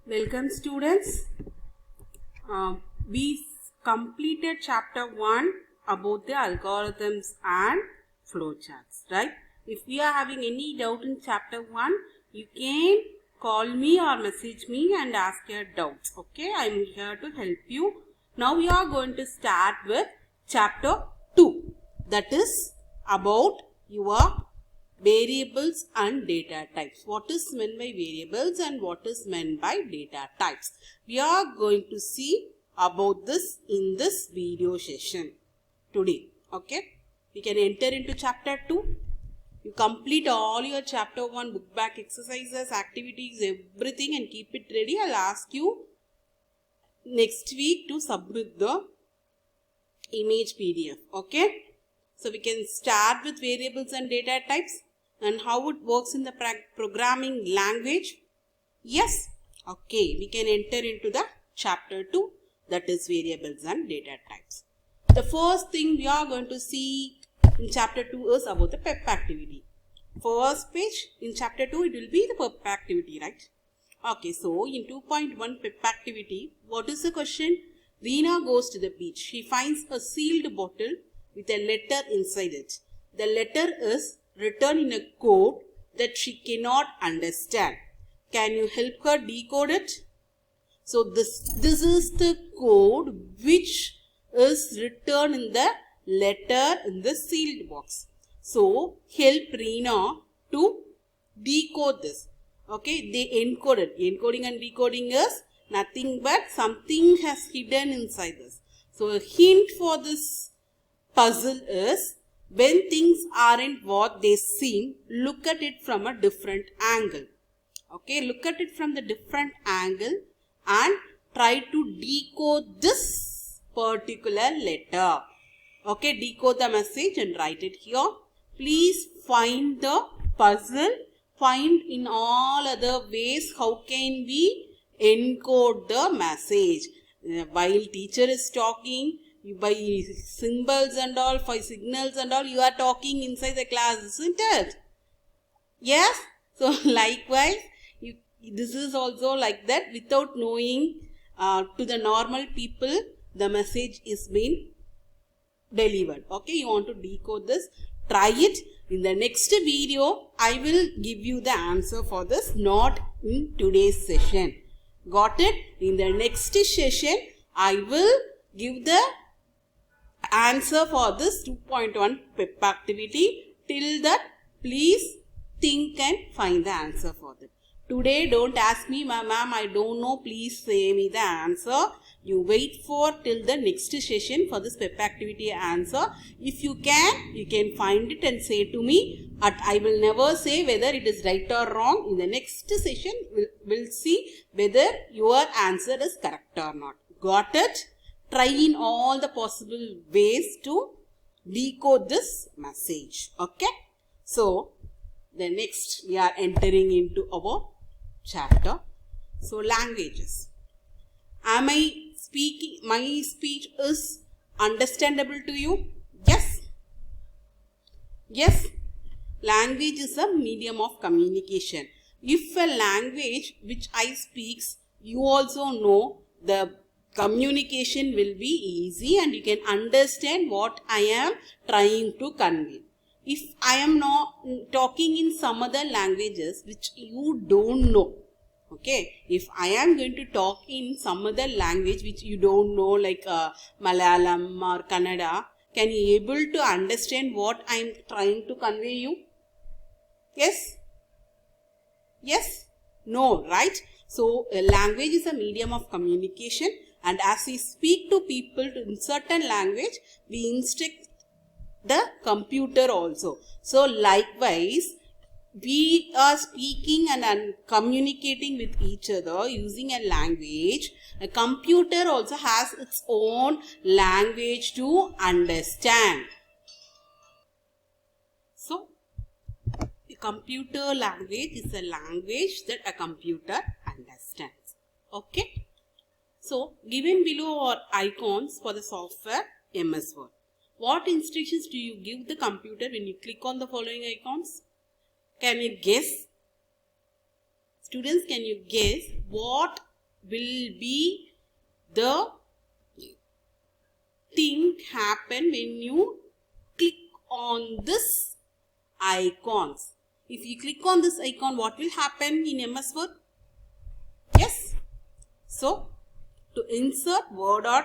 Welcome students. We completed chapter 1 about the algorithms and flowcharts, right? If we are having any doubt in chapter 1, you can call me or message me and ask your doubts. Okay, I am here to help you. Now we are going to start with chapter 2, that is about your variables and data types. What is meant by variables and what is meant by data types? We are going to see about this in this video session today. Okay, we can enter into chapter 2. You complete all your chapter 1 book back exercises, activities, everything and keep it ready. I'll ask you next week to submit the image PDF. Okay, so we can start with variables and data types and how it works in the programming language. Yes, okay, we can enter into the chapter 2, that is variables and data types. The first thing we are going to see in chapter 2 is about the PEP activity. First page in chapter 2 it will be the PEP activity, right? Okay, so in 2.1 PEP activity, what is the question? Reena goes to the beach. She finds a sealed bottle with a letter inside it. The letter is written in a code that she cannot understand. Can you help her decode it? So this is the code which is written in the letter in the sealed box. So help Reena to decode this. Okay, they encode it. Encoding and decoding is nothing but something has hidden inside this. So a hint for this puzzle is when things aren't what they seem, look at it from a different angle. Okay, look at it from the different angle and try to decode this particular letter. Okay, decode the message and write it here. Please find the puzzle. Find in all other ways how can we encode the message. While teacher is talking, by symbols and all, by signals and all, you are talking inside the class, isn't it? Yes? So likewise, this is also like that. Without knowing, to the normal people, the message is being delivered. Okay, you want to decode this, try it. In the next video, I will give you the answer for this, not in today's session. Got it? In the next session, I will give the answer for this 2.1 PEP activity. Till that, please think and find the answer for that. Today, don't ask me, ma'am, I don't know, please say me the answer. You wait for till the next session for this PEP activity answer. If you can find it and say to me. I will never say whether it is right or wrong. In the next session, we'll see whether your answer is correct or not. Got it? Try in all the possible ways to decode this message. Okay? So, the next we are entering into our chapter. So, languages. Am I speaking? My speech is understandable to you? Yes? Yes? Language is a medium of communication. If a language which I speaks, you also know, the communication will be easy and you can understand what I am trying to convey. If I am not talking in some other languages which you don't know, okay, if I am going to talk in some other language which you don't know, like Malayalam or Kannada, can you able to understand what I am trying to convey you? Yes? Yes? No, right? So, a language is a medium of communication, and as we speak to people in certain language, we instruct the computer also. So, likewise, we are speaking and communicating with each other using a language. A computer also has its own language to understand. So, the computer language is a language that a computer understands. Okay. So, given below are icons for the software MS Word. What instructions do you give the computer when you click on the following icons? Can you guess? Students, can you guess what will be the thing happen when you click on this icons. If you click on this icon, what will happen in MS Word? Yes. So, to insert word or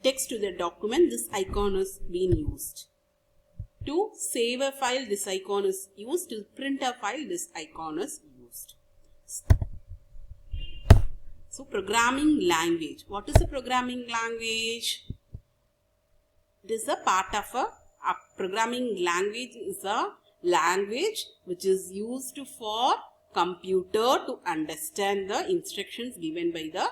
text to the document, this icon is being used. To save a file, this icon is used. To print a file, this icon is used. So, programming language. What is a programming language? It is a part of a programming language is a language which is used for computer to understand the instructions given by the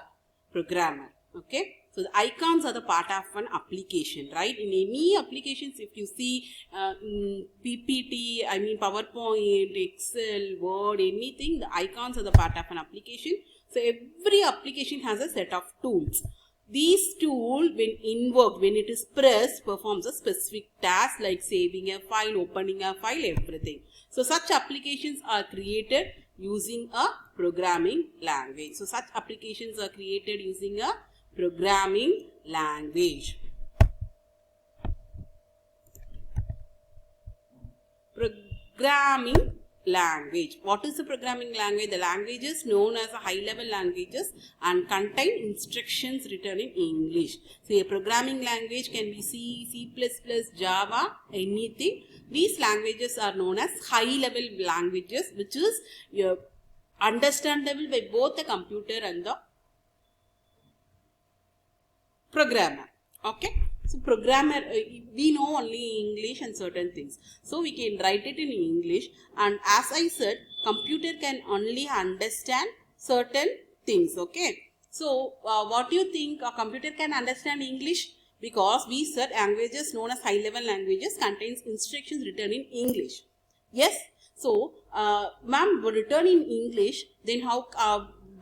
programmer. Okay. So, the icons are the part of an application, right? In any applications, if you see PPT, I mean PowerPoint, Excel, Word, anything, the icons are the part of an application. So, every application has a set of tools. These tools, when invoked, when it is pressed, performs a specific task like saving a file, opening a file, everything. So, such applications are created using a programming language. So, such applications are created using a programming language. Programming language. What is the programming language? The language is known as a high-level languages and contain instructions written in English. So, a programming language can be C, C++, Java, anything. These languages are known as high-level languages, which is understandable by both the computer and the programmer. Okay. So, programmer, we know only English and certain things. So, we can write it in English, and as I said, computer can only understand certain things. Okay. So, what do you think a computer can understand English? Because we said languages known as high-level languages contains instructions written in English. Yes. So, ma'am, written in English, then how...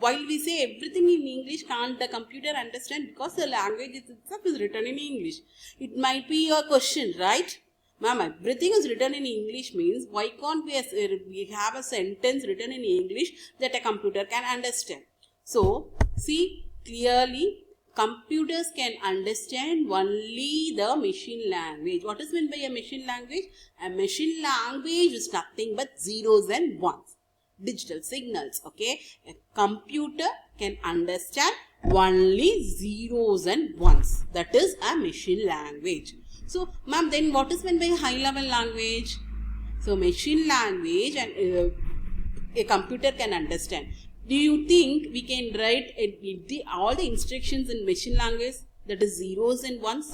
while we say everything in English, can't the computer understand? Because the language itself is written in English. It might be a question, right? Ma'am, everything is written in English means why can't we have a sentence written in English that a computer can understand? So, see clearly, computers can understand only the machine language. What is meant by a machine language? A machine language is nothing but zeros and ones. Digital signals. Okay, a computer can understand only zeros and ones. That is a machine language. So, ma'am, then what is meant by high level language? So, machine language and a computer can understand. Do you think we can write all the instructions in machine language, that is zeros and ones?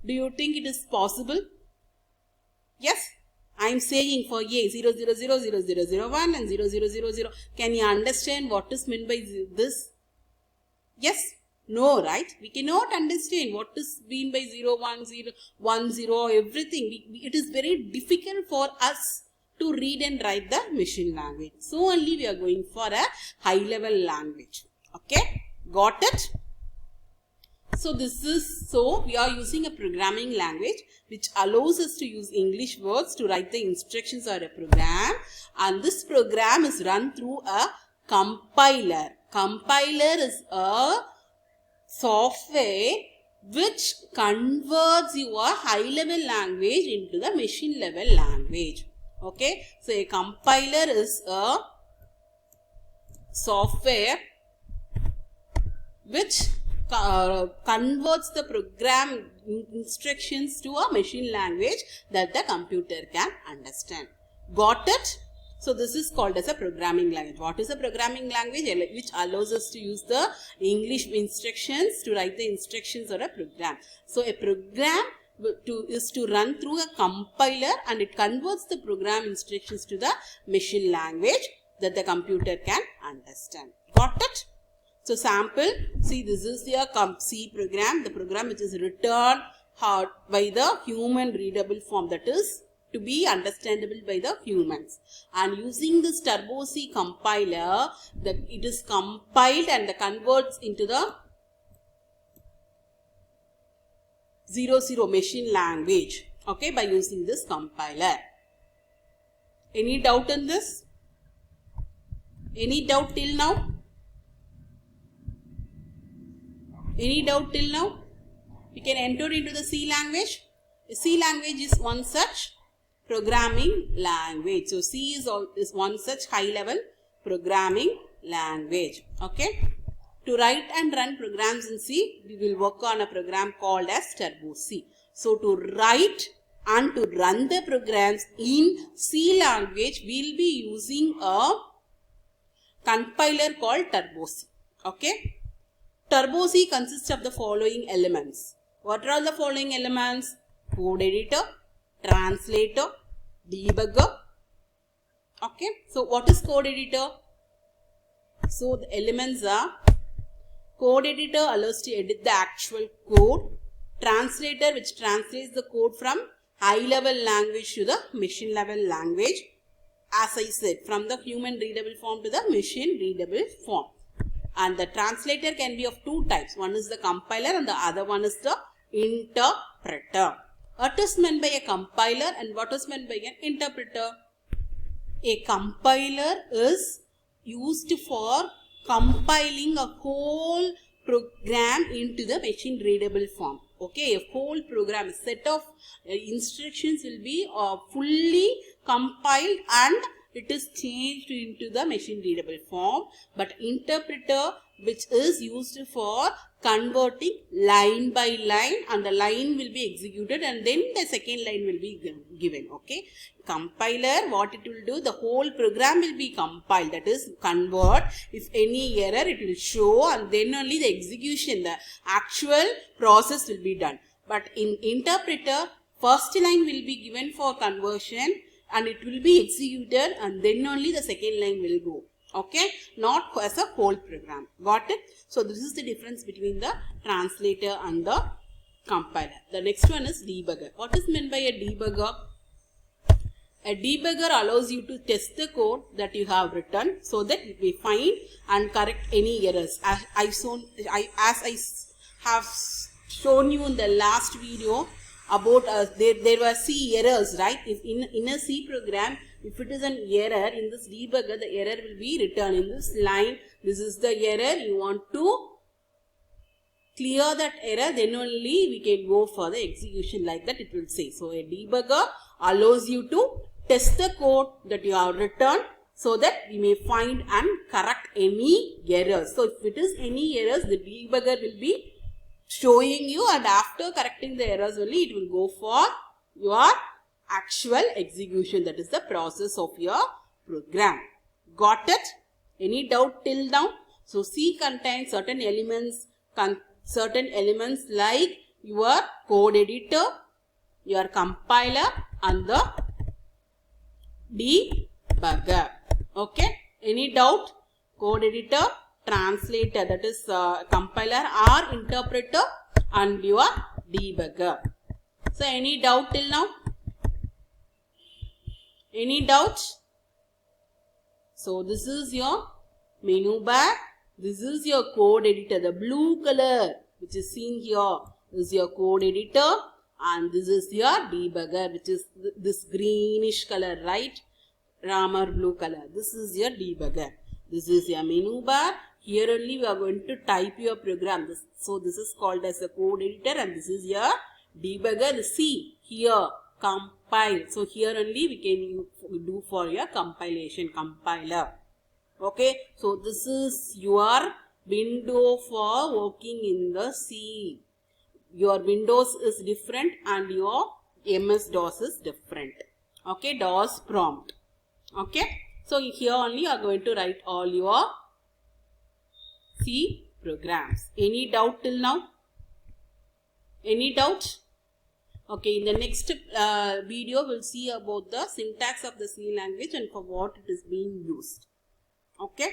Do you think it is possible? Yes. I am saying for A 0000001 and 0000. Can you understand what is meant by this? Yes? No, right? We cannot understand what is meant by 01010 everything. It is very difficult for us to read and write the machine language. So only we are going for a high level language. Okay? Got it? So, we are using a programming language which allows us to use English words to write the instructions or a program, and this program is run through a compiler. Compiler is a software which converts your high level language into the machine level language. Okay. So, a compiler is a software which converts the program instructions to a machine language that the computer can understand. Got it? So, this is called as a programming language. What is a programming language? Which allows us to use the English instructions to write the instructions or a program. So, a program is to run through a compiler, and it converts the program instructions to the machine language that the computer can understand. Got it? So, sample, see, this is your C program, the program which is written by the human readable form, that is to be understandable by the humans. And using this Turbo C compiler, it is compiled and converts into the 00 machine language, okay, by using this compiler. Any doubt in this? Any doubt till now? Any doubt till now? We can enter into the C language. C language is one such programming language. So C is one such high level programming language. Okay. To write and run programs in C, we will work on a program called as Turbo C. So to write and to run the programs in C language, we will be using a compiler called Turbo C. Okay. Turbo C consists of the following elements. What are all the following elements? Code editor, translator, debugger. Okay. So what is code editor? So the elements are: code editor allows to edit the actual code. Translator, which translates the code from high level language to the machine level language. As I said, from the human readable form to the machine readable form. And the translator can be of two types. One is the compiler and the other one is the interpreter. What is meant by a compiler and what is meant by an interpreter? A compiler is used for compiling a whole program into the machine readable form. Okay, a whole program, a set of instructions will be fully compiled and it is changed into the machine readable form. But interpreter, which is used for converting line by line, and the line will be executed and then the second line will be given. Okay, compiler, what it will do, the whole program will be compiled, that is convert. If any error, it will show, and then only the execution, the actual process will be done. But in interpreter, first line will be given for conversion and it will be executed and then only the second line will go. Okay, not as a whole program. Got it? So this is the difference between the translator and the compiler. The next one is debugger. What is meant by a debugger? A debugger allows you to test the code that you have written so that you may find and correct any errors. As I have shown you in the last video about there were C errors, right? If in a C program, if it is an error, in this debugger, the error will be written in this line. This is the error. You want to clear that error, then only we can go for the execution, like that it will say. So a debugger allows you to test the code that you have written so that we may find and correct any errors. So if it is any errors, the debugger will be showing you, and after correcting the errors only it will go for your actual execution. That is the process of your program. Got it? Any doubt till now? So C contains certain elements like your code editor, your compiler and the debugger. Okay? Any doubt? Code editor, translator, that is compiler or interpreter, and your debugger. So any doubt till now? Any doubts? So this is your menu bar. This is your code editor. The blue color which is seen here is your code editor, and this is your debugger, which is this greenish color, right? Ramar blue color. This is your debugger. This is your menu bar. Here only we are going to type your program. So this is called as a code editor, and this is your debugger. See here, compile. So here only we can do for your compilation, compiler. Okay, so this is your window for working in the C. Your Windows is different and your MS-DOS is different. Okay, DOS prompt. Okay, so here only you are going to write all your C programs. Any doubt till now? Any doubt? Okay, in the next video we'll see about the syntax of the C language and for what it is being used. Okay.